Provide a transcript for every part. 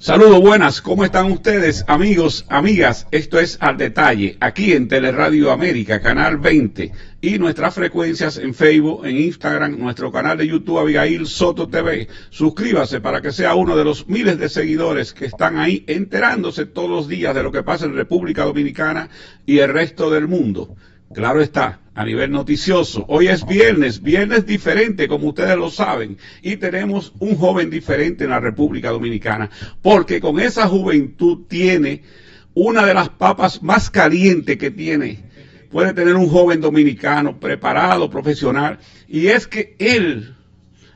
Saludos, buenas, ¿cómo están ustedes, amigos, amigas? Esto es Al Detalle, aquí en Teleradio América, Canal 20, y nuestras frecuencias en Facebook, en Instagram, nuestro canal de YouTube Abigail Soto TV. Suscríbase para que sea uno de los miles de seguidores que están ahí enterándose todos los días de lo que pasa en República Dominicana y el resto del mundo. Claro está, a nivel noticioso. Hoy es viernes diferente, como ustedes lo saben, y tenemos un joven diferente en la República Dominicana, porque con esa juventud tiene una de las papas más calientes que puede tener un joven dominicano, preparado, profesional, y es que él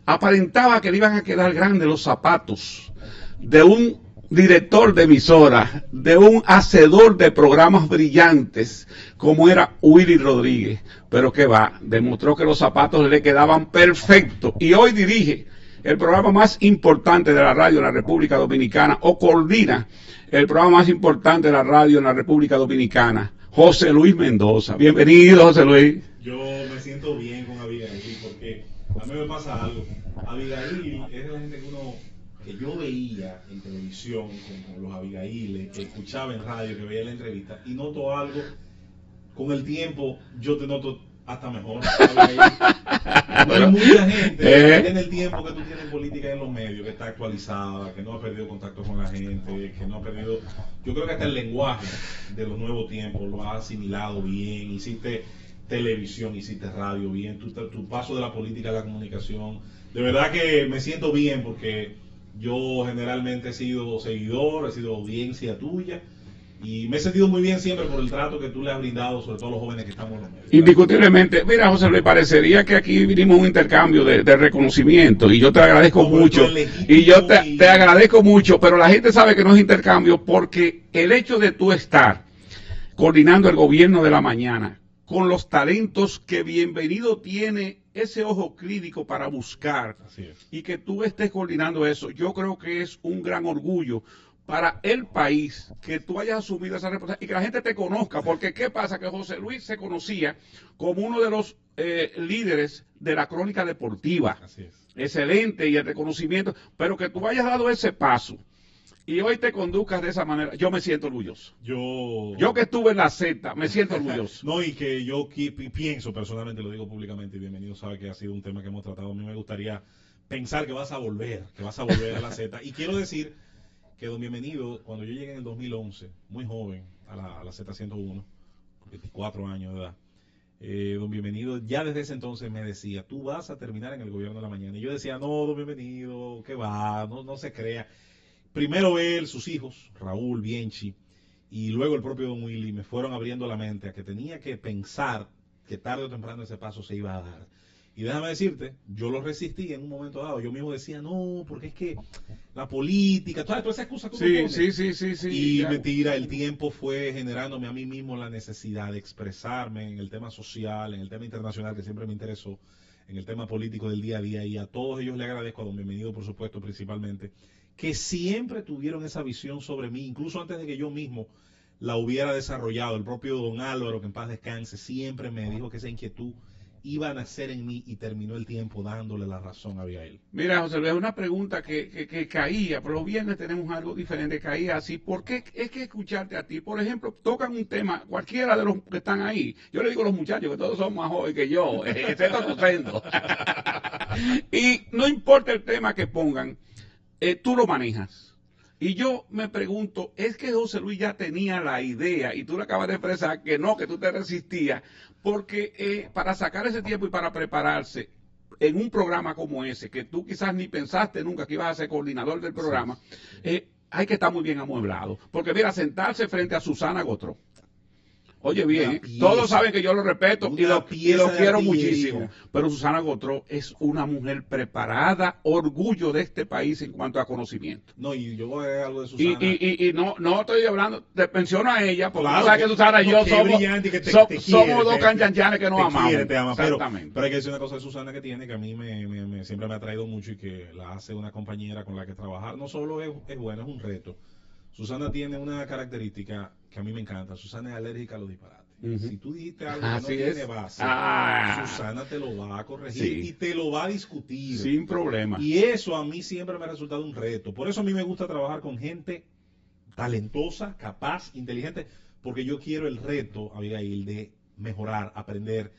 aparentaba que le iban a quedar grandes los zapatos de un director de emisora, de un hacedor de programas brillantes, como era Willy Rodríguez, pero que va, demostró que los zapatos le quedaban perfectos, y hoy dirige el programa más importante de la radio en la República Dominicana, o coordina el programa más importante de la radio en la República Dominicana, José Luis Mendoza. Bienvenido, José Luis. Yo me siento bien con Abigail, porque a mí me pasa algo. Abigail es de la gente que yo veía en televisión, con los Abigailes, que escuchaba en radio, que veía la entrevista, y noto algo. Con el tiempo yo te noto hasta mejor, Abigail. No hay mucha gente en el tiempo que tú tienes política en los medios, que está actualizada, que no ha perdido contacto con la gente, que no ha perdido... Yo creo que hasta el lenguaje de los nuevos tiempos lo has asimilado bien, hiciste televisión, hiciste radio bien, tu paso de la política a la comunicación. De verdad que me siento bien porque yo generalmente he sido seguidor, he sido audiencia tuya. Y me he sentido muy bien siempre por el trato que tú le has brindado, sobre todo a los jóvenes que estamos en los medios. Indiscutiblemente. Mira, José, me parecería que aquí vinimos a un intercambio de reconocimiento, y yo te agradezco mucho. Y yo te agradezco mucho, pero la gente sabe que no es intercambio, porque el hecho de tú estar coordinando el gobierno de la mañana, con los talentos que Bienvenido tiene, ese ojo clínico para buscar, y que tú estés coordinando eso, yo creo que es un gran orgullo para el país que tú hayas asumido esa responsabilidad y que la gente te conozca, porque ¿qué pasa? Que José Luis se conocía como uno de los líderes de la crónica deportiva. Así es. Excelente, y el reconocimiento, pero que tú hayas dado ese paso y hoy te conduzcas de esa manera, yo me siento orgulloso. Yo que estuve en la Z, me siento orgulloso. No, y que yo pienso personalmente, lo digo públicamente, y Bienvenido sabe que ha sido un tema que hemos tratado. A mí me gustaría pensar que vas a volver a la Z. Y quiero decir que don Bienvenido, cuando yo llegué en el 2011, muy joven, a la Z101, 24 años de edad, don Bienvenido ya desde ese entonces me decía, tú vas a terminar en el gobierno de la mañana. Y yo decía, no, don Bienvenido, ¿qué va? No se crea. Primero él, sus hijos, Raúl, Bienchi, y luego el propio don Willy, me fueron abriendo la mente a que tenía que pensar que tarde o temprano ese paso se iba a dar. Y déjame decirte, yo lo resistí en un momento dado. Yo mismo decía, no, porque es que la política, toda esa excusa que uno pone. Sí. Y ya. mentira, el tiempo fue generándome a mí mismo la necesidad de expresarme en el tema social, en el tema internacional, que siempre me interesó, en el tema político del día a día. Y a todos ellos le agradezco, a don Bienvenido, por supuesto, principalmente, que siempre tuvieron esa visión sobre mí, incluso antes de que yo mismo la hubiera desarrollado. El propio don Álvaro, que en paz descanse, siempre me dijo que esa inquietud iba a nacer en mí, y terminó el tiempo dándole la razón a Abigail. Mira, José Luis, una pregunta que caía, pero los viernes tenemos algo diferente, caía así. ¿Por qué es que escucharte a ti? Por ejemplo, tocan un tema, cualquiera de los que están ahí. Yo le digo a los muchachos que todos son más jóvenes que yo, excepto Rosendo. Y no importa el tema que pongan, tú lo manejas. Y yo me pregunto, ¿es que José Luis ya tenía la idea y tú le acabas de expresar que no, que tú te resistías? Porque para sacar ese tiempo y para prepararse en un programa como ese, que tú quizás ni pensaste nunca que ibas a ser coordinador del programa, hay que estar muy bien amueblado. Porque mira, sentarse frente a Susana Gotró. Oye bien, todos saben que yo lo respeto y lo quiero muchísimo, pero Susana Gotró es una mujer preparada, orgullo de este país en cuanto a conocimiento. No, y yo voy a ver algo de Susana. Y no estoy hablando, te menciono a ella, porque claro, tú sabes que Susana y yo somos dos canchanchanes que nos amamos. Te ama, exactamente. Pero hay que decir una cosa de Susana que tiene, que a mí siempre me ha traído mucho, y que la hace una compañera con la que trabajar. No solo es bueno, es un reto. Susana tiene una característica que a mí me encanta. Susana es alérgica a los disparates. Si tú dijiste algo que no Así tiene es. base, Ah. Susana te lo va a corregir Sí. y te lo va a discutir. Sin problema. Y eso a mí siempre me ha resultado un reto. Por eso a mí me gusta trabajar con gente talentosa, capaz, inteligente, porque yo quiero el reto, Abigail, de mejorar, aprender.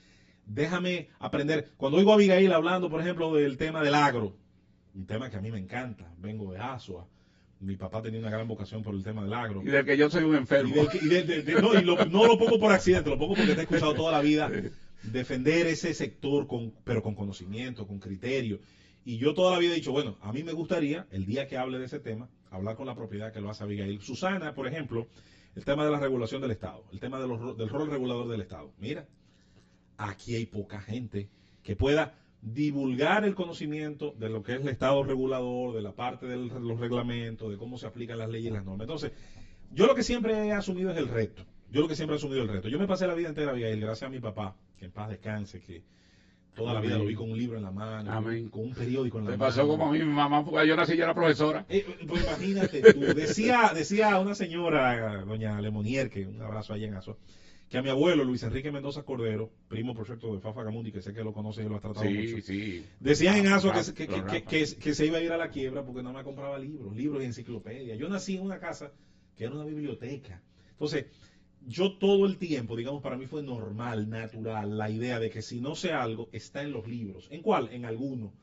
Déjame aprender. Cuando oigo a Abigail hablando, por ejemplo, del tema del agro, un tema que a mí me encanta, vengo de Asua, mi papá tenía una gran vocación por el tema del agro. Y del que yo soy un enfermo. No lo pongo por accidente, lo pongo porque te he escuchado toda la vida defender ese sector, pero con conocimiento, con criterio. Y yo toda la vida he dicho, bueno, a mí me gustaría, el día que hable de ese tema, hablar con la propiedad que lo hace Abigail. Susana, por ejemplo, el tema de la regulación del Estado, el tema del rol regulador del Estado. Mira, aquí hay poca gente que pueda divulgar el conocimiento de lo que es el Estado regulador, de la parte de los reglamentos, de cómo se aplican las leyes y las normas. Entonces, yo lo que siempre he asumido es el reto. Yo me pasé la vida entera, Abigail, gracias a mi papá, que en paz descanse, que toda la vida lo vi con un libro en la mano, con un periódico en la mano. Me pasó como a mi mamá, porque yo nací, yo era profesora. Pues imagínate tú, decía una señora, doña Lemonier, que un abrazo allá en Azua, que a mi abuelo, Luis Enrique Mendoza Cordero, primo por cierto de Fafa Gamundi, que sé que lo conoce y lo ha tratado mucho. Sí. Decían en Azua que se iba a ir a la quiebra porque no me compraba libros y enciclopedias. Yo nací en una casa que era una biblioteca. Entonces, yo todo el tiempo, digamos, para mí fue normal, natural, la idea de que si no sé algo, está en los libros. ¿En cuál? En alguno.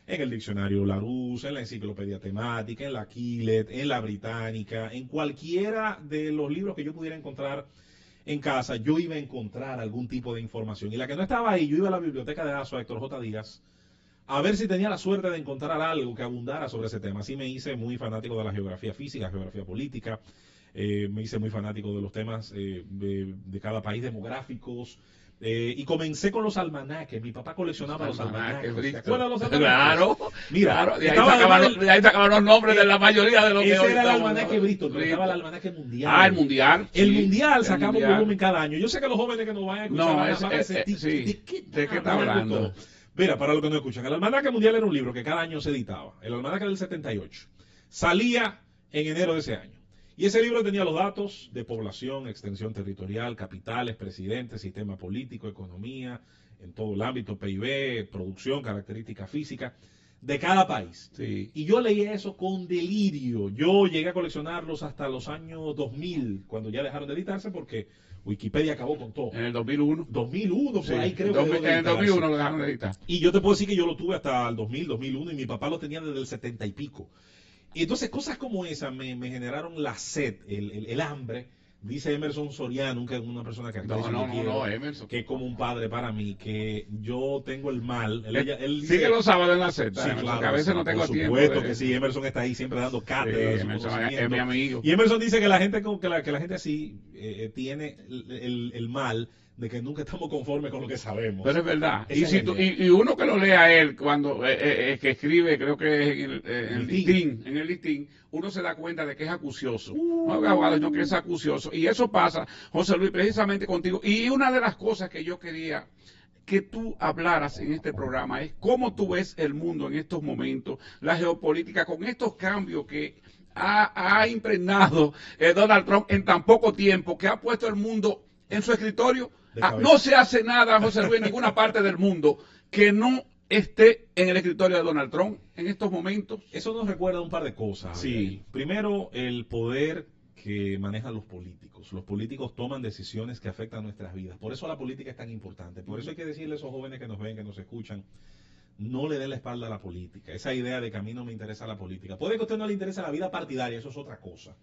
En el diccionario Larousse, en la enciclopedia temática, en la Quillet, en la Británica, en cualquiera de los libros que yo pudiera encontrar en casa, yo iba a encontrar algún tipo de información. Y la que no estaba ahí, yo iba a la biblioteca de Azua, Héctor J. Díaz, a ver si tenía la suerte de encontrar algo que abundara sobre ese tema. Así me hice muy fanático de la geografía física, geografía política, me hice muy fanático de los temas de cada país demográficos. Y comencé con los almanaques. Mi papá coleccionaba los almanaques. ¿Te acuerdas de los almanaques? Claro. Mira, claro. De ahí sacaban los nombres de la mayoría de los que ese era el almanaque Bristol, pero estaba el almanaque mundial. Ah, el mundial. El mundial sacaba un volumen cada año. Yo sé que los jóvenes que nos van a escuchar ¿de qué está hablando? Mira, para los que no escuchan, el almanaque mundial era un libro que cada año se editaba. El almanaque del 78. Salía en enero de ese año. Y ese libro tenía los datos de población, extensión territorial, capitales, presidentes, sistema político, economía, en todo el ámbito, PIB, producción, características físicas, de cada país. Sí. Y yo leía eso con delirio. Yo llegué a coleccionarlos hasta los años 2000, cuando ya dejaron de editarse porque Wikipedia acabó con todo. En el 2001. 2001, Sí. por ahí creo que en el 2001 lo dejaron de editar. Y yo te puedo decir que yo lo tuve hasta el 2000, 2001, y mi papá lo tenía desde el 70 y pico. Y entonces cosas como esas me generaron la sed, el hambre. Dice Emerson Soriano, una persona que Emerson, que es como un padre para mí, que yo tengo el mal. Él dice, sigue los sábados en la Z, sí, Emerson, claro, que a veces no tengo tiempo. Por supuesto que sí, Emerson está ahí siempre dando cátedra. Sí, Emerson es mi amigo. Y Emerson dice que la gente así tiene el mal de que nunca estamos conformes con lo que sabemos. Pero es verdad. Y uno que lo lea a él cuando que escribe, creo que es en el listín, uno se da cuenta de que es acucioso. No es abogado, sino que es acucioso. Y eso pasa, José Luis, precisamente contigo. Y una de las cosas que yo quería que tú hablaras en este programa es cómo tú ves el mundo en estos momentos, la geopolítica, con estos cambios que ha impregnado Donald Trump en tan poco tiempo, que ha puesto el mundo en su escritorio. No se hace nada, José Luis, en ninguna parte del mundo que no esté en el escritorio de Donald Trump en estos momentos. Eso nos recuerda un par de cosas. Sí. Primero, el poder que manejan los políticos. Los políticos toman decisiones que afectan nuestras vidas. Por eso la política es tan importante. Por eso hay que decirle a esos jóvenes que nos ven, que nos escuchan, no le den la espalda a la política. Esa idea de que a mí no me interesa la política. Puede que a usted no le interese la vida partidaria, eso es otra cosa.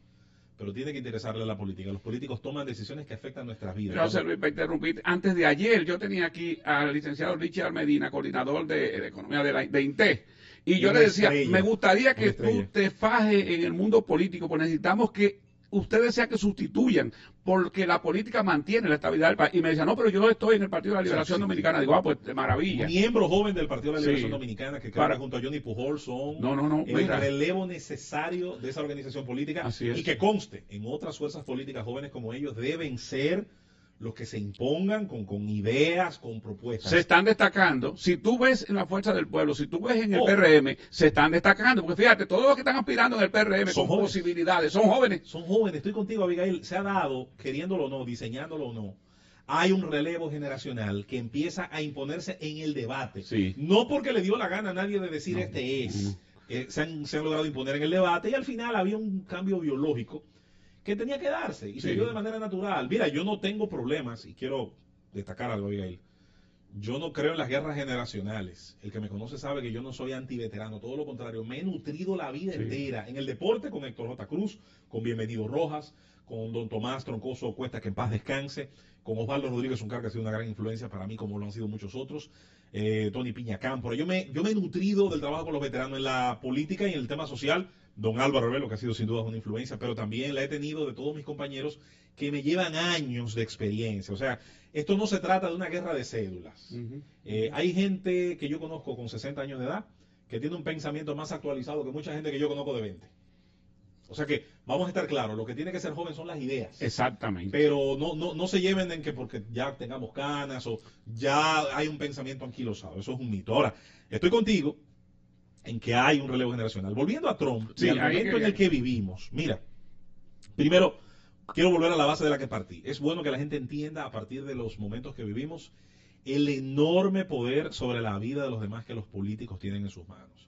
Pero tiene que interesarle la política. Los políticos toman decisiones que afectan nuestras vidas. José Luis, para interrumpir, antes de ayer yo tenía aquí al licenciado Richard Medina, coordinador de Economía de INTE, y yo le decía, me gustaría que tú te fajes en el mundo político, porque necesitamos que ustedes sean que sustituyan, porque la política mantiene la estabilidad del país. Y me decía, no, pero yo estoy en el Partido de la Liberación Dominicana. Digo, pues de maravilla. Miembro joven del Partido de la Liberación Dominicana, que creo que junto a Johnny Pujol son el relevo necesario de esa organización política. Y que conste, en otras fuerzas políticas jóvenes como ellos deben ser los que se impongan con ideas, con propuestas. Se están destacando. Si tú ves en la Fuerza del Pueblo, si tú ves en el PRM, se están destacando. Porque fíjate, todos los que están aspirando en el PRM con posibilidades son jóvenes. Son jóvenes, estoy contigo, Abigail. Se ha dado, queriéndolo o no, diseñándolo o no, hay un relevo generacional que empieza a imponerse en el debate. Sí. No porque le dio la gana a nadie de decir este es. Se han logrado imponer en el debate y al final había un cambio biológico que tenía que darse y se dio de manera natural. Mira, yo no tengo problemas y quiero destacar algo, Abigail. Yo no creo en las guerras generacionales. El que me conoce sabe que yo no soy antiveterano, todo lo contrario. Me he nutrido la vida entera en el deporte con Héctor J. Cruz, con Bienvenido Rojas, con don Tomás Troncoso Cuesta, que en paz descanse, con Osvaldo Rodríguez Uncar, que ha sido una gran influencia para mí, como lo han sido muchos otros, Tony Piña Cámpora. Yo me he nutrido del trabajo con los veteranos en la política y en el tema social. Don Álvaro Velo, que ha sido sin duda una influencia, pero también la he tenido de todos mis compañeros que me llevan años de experiencia. O sea, esto no se trata de una guerra de cédulas. Hay gente que yo conozco con 60 años de edad que tiene un pensamiento más actualizado que mucha gente que yo conozco de 20. O sea que vamos a estar claros, lo que tiene que ser joven son las ideas. Exactamente. Pero no se lleven en que porque ya tengamos canas o ya hay un pensamiento anquilosado. Eso es un mito. Ahora, estoy contigo en que hay un relevo generacional. Volviendo a Trump, y al momento en el que vivimos, mira, primero quiero volver a la base de la que partí. Es bueno que la gente entienda a partir de los momentos que vivimos el enorme poder sobre la vida de los demás que los políticos tienen en sus manos.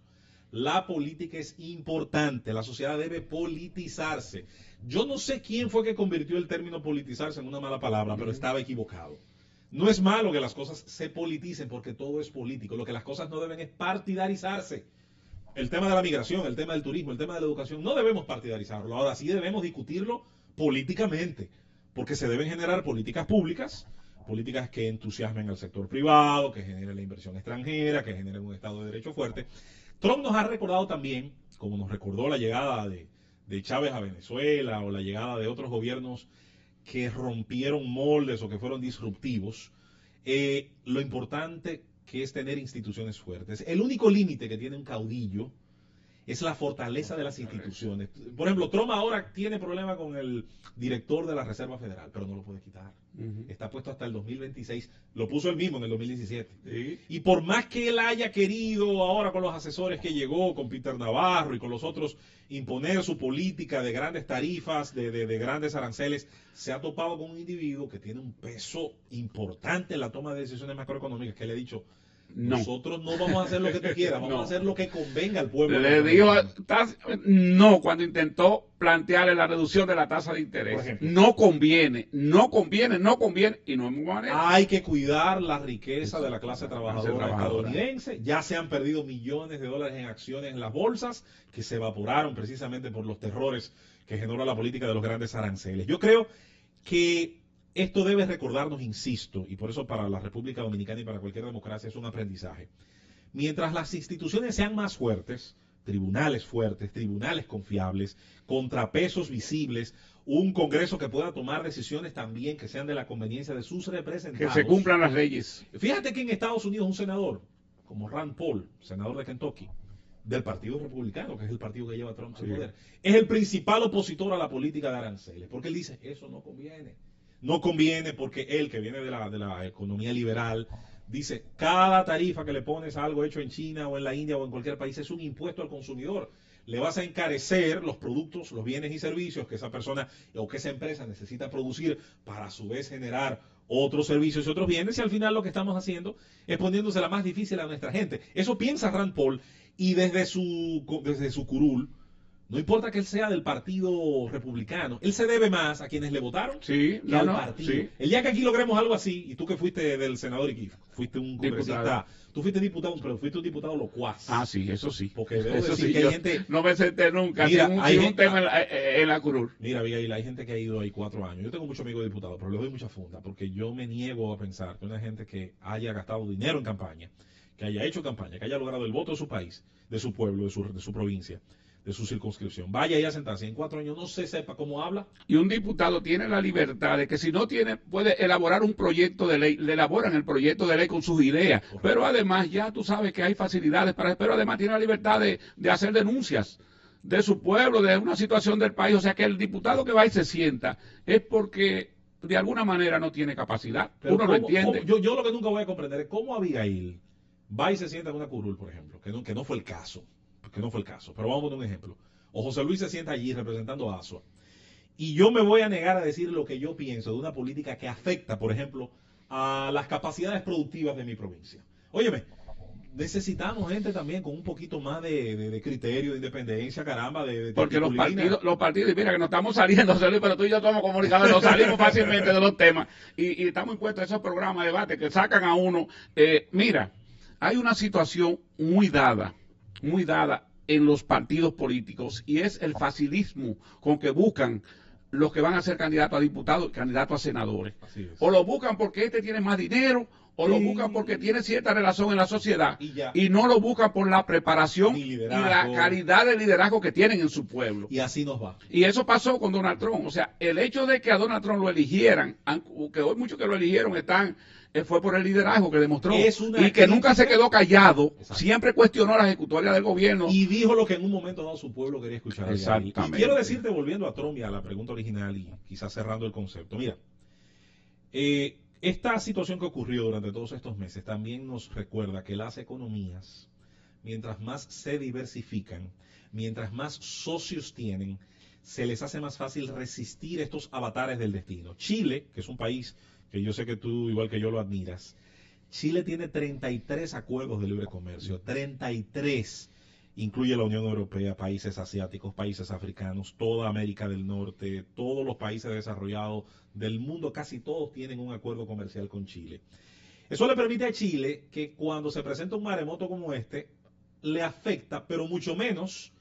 La política es importante, la sociedad debe politizarse. Yo no sé quién fue que convirtió el término politizarse en una mala palabra, pero estaba equivocado. No es malo que las cosas se politicen porque todo es político. Lo que las cosas no deben es partidarizarse. El tema de la migración, el tema del turismo, el tema de la educación, no debemos partidarizarlo. Ahora sí debemos discutirlo políticamente, porque se deben generar políticas públicas, políticas que entusiasmen al sector privado, que generen la inversión extranjera, que generen un Estado de Derecho fuerte. Trump nos ha recordado también, como nos recordó la llegada de Chávez a Venezuela o la llegada de otros gobiernos que rompieron moldes o que fueron disruptivos, lo importante que es tener instituciones fuertes. El único límite que tiene un caudillo es la fortaleza de las instituciones. Por ejemplo, Trump ahora tiene problema con el director de la Reserva Federal, pero no lo puede quitar. Está puesto hasta el 2026. Lo puso él mismo en el 2017. Y por más que él haya querido ahora con los asesores que llegó, con Peter Navarro y con los otros, imponer su política de grandes tarifas, de grandes aranceles, se ha topado con un individuo que tiene un peso importante en la toma de decisiones macroeconómicas, que le he dicho, nosotros no vamos a hacer lo que tú quieras, vamos a hacer lo que convenga al pueblo. Le dijo no cuando intentó plantearle la reducción de la tasa de interés. No conviene, y no es muy manera. Hay que cuidar la riqueza de la clase trabajadora estadounidense. Ya se han perdido millones de dólares en acciones en las bolsas que se evaporaron precisamente por los terrores que generó la política de los grandes aranceles. Yo creo que esto debe recordarnos, insisto, y por eso para la República Dominicana y para cualquier democracia es un aprendizaje. Mientras las instituciones sean más fuertes, tribunales fuertes, tribunales confiables, contrapesos visibles, un Congreso que pueda tomar decisiones también que sean de la conveniencia de sus representados. Que se cumplan las leyes. Fíjate que en Estados Unidos un senador, como Rand Paul, senador de Kentucky, del Partido Republicano, que es el partido que lleva a Trump al poder, es el principal opositor a la política de aranceles, porque él dice, eso no conviene. No conviene porque él, que viene de la economía liberal, dice, cada tarifa que le pones a algo hecho en China o en la India o en cualquier país es un impuesto al consumidor. Le vas a encarecer los productos, los bienes y servicios que esa persona o que esa empresa necesita producir para a su vez generar otros servicios y otros bienes, y al final lo que estamos haciendo es poniéndose la más difícil a nuestra gente. Eso piensa Rand Paul, y desde su curul, no importa que él sea del Partido Republicano, él se debe más a quienes le votaron que al partido. Sí. El día que aquí logremos algo así, y tú que fuiste del senador y fuiste un congresista, tú fuiste diputado, pero fuiste un diputado locuaz. Ah, sí, eso sí. Porque debo decir que hay gente... No me senté nunca sin un tema en la curul. Mira, Abigail, hay gente que ha ido ahí 4 años. Yo tengo muchos amigos diputados, pero les doy mucha funda, porque yo me niego a pensar que una gente que haya gastado dinero en campaña, que haya hecho campaña, que haya logrado el voto de su país, de su pueblo, de su provincia, de su circunscripción, vaya ahí a sentarse y en 4 años no se sepa cómo habla. Y un diputado tiene la libertad de que si no tiene, puede elaborar un proyecto de ley, le elaboran el proyecto de ley con sus ideas, pero además ya tú sabes que hay facilidades pero además tiene la libertad de hacer denuncias de su pueblo, de una situación del país. O sea que el diputado que va y se sienta es porque de alguna manera no tiene capacidad. Pero uno lo entiende. Yo lo que nunca voy a comprender es cómo Abigail va y se sienta en una curul, por ejemplo, que no fue el caso. Que no fue el caso, pero vamos a poner un ejemplo. O José Luis se sienta allí representando a Asua Y yo me voy a negar a decir lo que yo pienso de una política que afecta, por ejemplo, a las capacidades productivas de mi provincia. Óyeme, necesitamos gente también con un poquito más de criterio, de independencia, caramba, de Porque titulina. los partidos, mira que nos estamos saliendo, José Luis, pero tú y yo somos comunicadores, nos salimos fácilmente de los temas y estamos impuestos a esos programas de debate que sacan a uno. Mira, hay una situación muy dada en los partidos políticos y es el facilismo con que buscan los que van a ser candidatos a diputados, candidatos a senadores. O lo buscan porque este tiene más dinero, o lo buscan porque tiene cierta relación en la sociedad, y no lo buscan por la preparación y la calidad de liderazgo que tienen en su pueblo. Y así nos va. Y eso pasó con Donald Trump. O sea, el hecho de que a Donald Trump lo eligieran, que hoy muchos que lo eligieron fue por el liderazgo que demostró y que nunca se quedó callado. Exacto. Siempre cuestionó la ejecutoria del gobierno y dijo lo que en un momento dado su pueblo quería escuchar. Exactamente. Y quiero decirte, volviendo a Trump y a la pregunta original y quizás cerrando el concepto, mira, esta situación que ocurrió durante todos estos meses también nos recuerda que las economías, mientras más se diversifican, mientras más socios tienen, se les hace más fácil resistir estos avatares del destino. Chile, que es un país que yo sé que tú, igual que yo, lo admiras, Chile tiene 33 acuerdos de libre comercio, 33. Incluye la Unión Europea, países asiáticos, países africanos, toda América del Norte, todos los países desarrollados del mundo, casi todos tienen un acuerdo comercial con Chile. Eso le permite a Chile que cuando se presenta un maremoto como este, le afecta, pero mucho menos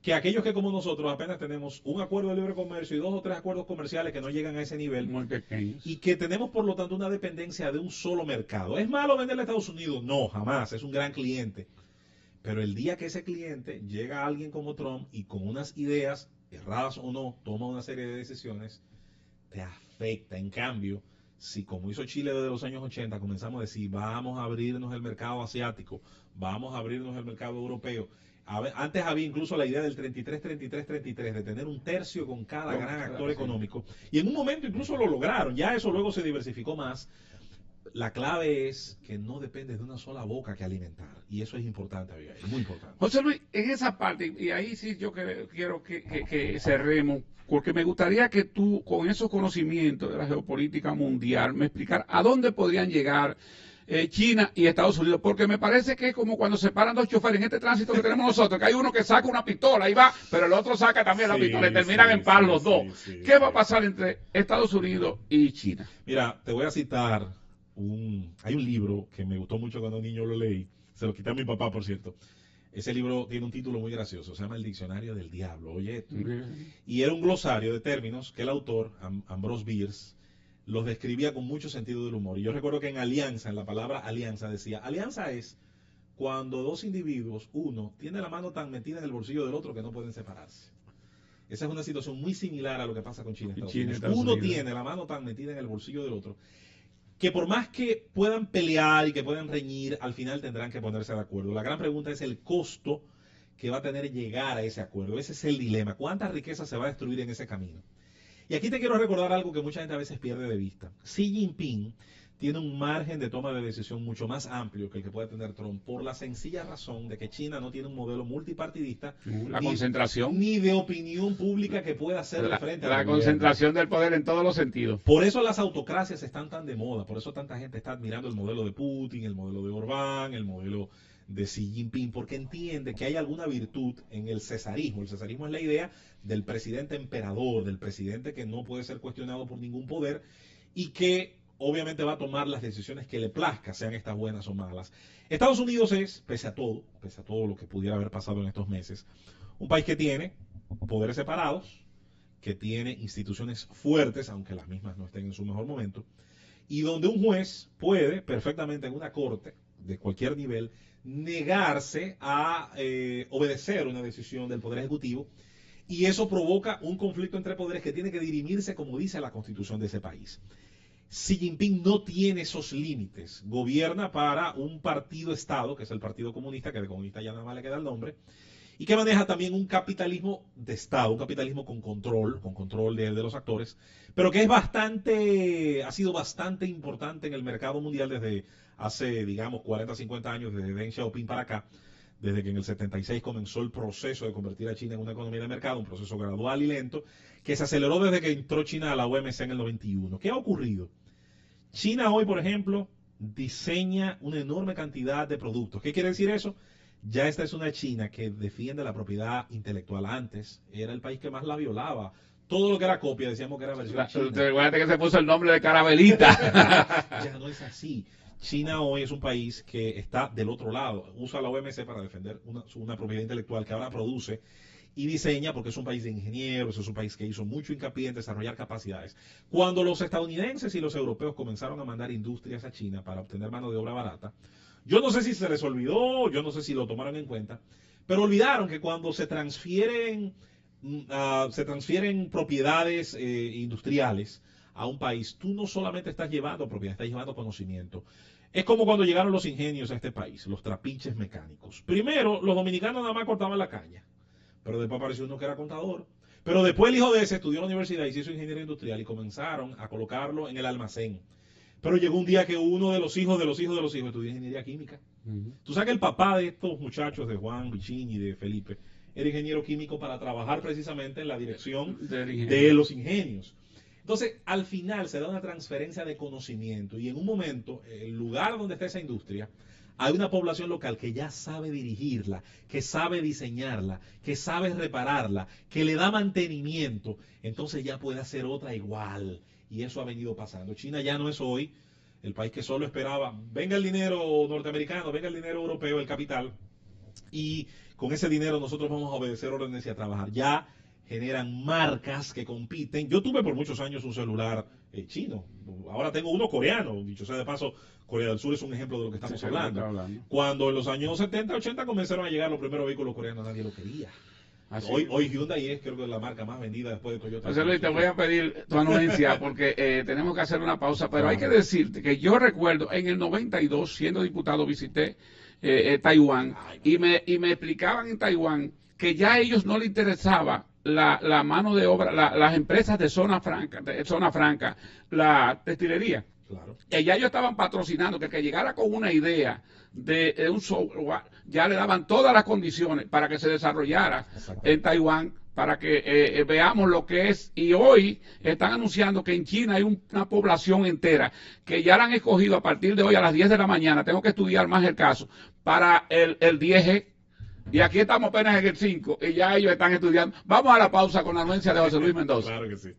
que aquellos que como nosotros apenas tenemos un acuerdo de libre comercio y 2 o 3 acuerdos comerciales que no llegan a ese nivel. Muy pequeños. Y que tenemos por lo tanto una dependencia de un solo mercado. ¿Es malo venderle a Estados Unidos? No, jamás, es un gran cliente. Pero el día que ese cliente llega a alguien como Trump y con unas ideas, erradas o no, toma una serie de decisiones, te afecta. En cambio, si como hizo Chile desde los años 80, comenzamos a decir, vamos a abrirnos el mercado asiático, vamos a abrirnos el mercado europeo. Antes había incluso la idea del 33-33-33, de tener un tercio con cada gran actor económico. Y en un momento incluso lo lograron, ya eso luego se diversificó más. La clave es que no depende de una sola boca que alimentar. Y eso es importante, Abigail, muy importante. José Luis, en esa parte, y ahí sí yo quiero que cerremos, porque me gustaría que tú, con esos conocimientos de la geopolítica mundial, me explicaras a dónde podrían llegar China y Estados Unidos, porque me parece que es como cuando se paran dos choferes en este tránsito que tenemos nosotros, que hay uno que saca una pistola y va, pero el otro saca también la pistola y terminan en paz los dos. ¿Qué va a pasar entre Estados Unidos y China? Mira, te voy a citar hay un libro que me gustó mucho cuando niño lo leí, se lo quité a mi papá, por cierto. Ese libro tiene un título muy gracioso, se llama El Diccionario del Diablo, oye esto. Y era un glosario de términos que el autor, Ambrose Bierce, los describía con mucho sentido del humor. Y yo recuerdo que en alianza, en la palabra alianza, decía, alianza es cuando dos individuos, uno tiene la mano tan metida en el bolsillo del otro que no pueden separarse. Esa es una situación muy similar a lo que pasa con China y Estados Unidos. Uno tiene la mano tan metida en el bolsillo del otro que por más que puedan pelear y que puedan reñir, al final tendrán que ponerse de acuerdo. La gran pregunta es el costo que va a tener llegar a ese acuerdo. Ese es el dilema. ¿Cuánta riqueza se va a destruir en ese camino? Y aquí te quiero recordar algo que mucha gente a veces pierde de vista. Xi Jinping tiene un margen de toma de decisión mucho más amplio que el que puede tener Trump, por la sencilla razón de que China no tiene un modelo multipartidista ni de opinión pública que pueda hacerle frente a la concentración del poder en todos los sentidos. Por eso las autocracias están tan de moda, por eso tanta gente está admirando el modelo de Putin, el modelo de Orbán, el modelo de Xi Jinping, porque entiende que hay alguna virtud en el cesarismo. El cesarismo es la idea del presidente emperador, del presidente que no puede ser cuestionado por ningún poder y que obviamente va a tomar las decisiones que le plazca, sean estas buenas o malas. Estados Unidos es, pese a todo lo que pudiera haber pasado en estos meses, un país que tiene poderes separados, que tiene instituciones fuertes, aunque las mismas no estén en su mejor momento, y donde un juez puede perfectamente en una corte de cualquier nivel negarse a obedecer una decisión del Poder Ejecutivo, y eso provoca un conflicto entre poderes que tiene que dirimirse como dice la Constitución de ese país. Xi Jinping no tiene esos límites, gobierna para un partido-estado, que es el Partido Comunista, que de comunista ya nada más le queda el nombre, y que maneja también un capitalismo de Estado, un capitalismo con control de los actores, pero que ha sido bastante importante en el mercado mundial desde hace, digamos, 40, 50 años, desde Deng Xiaoping para acá, desde que en el 76 comenzó el proceso de convertir a China en una economía de mercado, un proceso gradual y lento, que se aceleró desde que entró China a la OMC en el 91. ¿Qué ha ocurrido? China hoy, por ejemplo, diseña una enorme cantidad de productos. ¿Qué quiere decir eso? Ya esta es una China que defiende la propiedad intelectual. Antes era el país que más la violaba. Todo lo que era copia decíamos que era versión china. Recuerda que se puso el nombre de Carabelita. Ya no es así. China hoy es un país que está del otro lado, usa la OMC para defender una propiedad intelectual que ahora produce y diseña, porque es un país de ingenieros, es un país que hizo mucho hincapié en desarrollar capacidades. Cuando los estadounidenses y los europeos comenzaron a mandar industrias a China para obtener mano de obra barata, yo no sé si se les olvidó, yo no sé si lo tomaron en cuenta, pero olvidaron que cuando se transfieren propiedades industriales a un país, tú no solamente estás llevando propiedad, estás llevando conocimiento. Es como cuando llegaron los ingenios a este país, los trapiches mecánicos. Primero, los dominicanos nada más cortaban la caña, pero después apareció uno que era contador. Pero después el hijo de ese estudió en la universidad y se hizo ingeniero industrial y comenzaron a colocarlo en el almacén. Pero llegó un día que uno de los hijos estudió ingeniería química. Tú sabes que el papá de estos muchachos, de Juan, Bichín y de Felipe, era ingeniero químico para trabajar precisamente en la dirección de los ingenios. Entonces, al final se da una transferencia de conocimiento y en un momento, el lugar donde está esa industria, hay una población local que ya sabe dirigirla, que sabe diseñarla, que sabe repararla, que le da mantenimiento, entonces ya puede hacer otra igual. Y eso ha venido pasando. China ya no es hoy el país que solo esperaba, venga el dinero norteamericano, venga el dinero europeo, el capital, y con ese dinero nosotros vamos a obedecer órdenes y a trabajar. Ya generan marcas que compiten. Yo tuve por muchos años un celular chino. Ahora tengo uno coreano. Dicho sea de paso, Corea del Sur es un ejemplo de lo que estamos hablando. Cuando en los años 70, 80 comenzaron a llegar los primeros vehículos coreanos, nadie lo quería. Hoy Hyundai es creo que la marca más vendida después de Toyota. José Luis, te voy a pedir tu anuencia porque tenemos que hacer una pausa, pero hay que decirte que yo recuerdo en el 92, siendo diputado, visité Taiwán y me explicaban en Taiwán que ya a ellos no les interesaba la mano de obra, las empresas de zona franca, la textilería. Claro. Ya ellos estaban patrocinando que llegara con una idea de un software, ya le daban todas las condiciones para que se desarrollara en Taiwán, para que veamos lo que es. Y hoy están anunciando que en China hay una población entera que ya la han escogido a partir de hoy a las 10 de la mañana, tengo que estudiar más el caso, para el 10G. Y aquí estamos apenas en el 5 y ya ellos están estudiando. Vamos a la pausa con la anuencia de José Luis Mendoza. Claro que sí.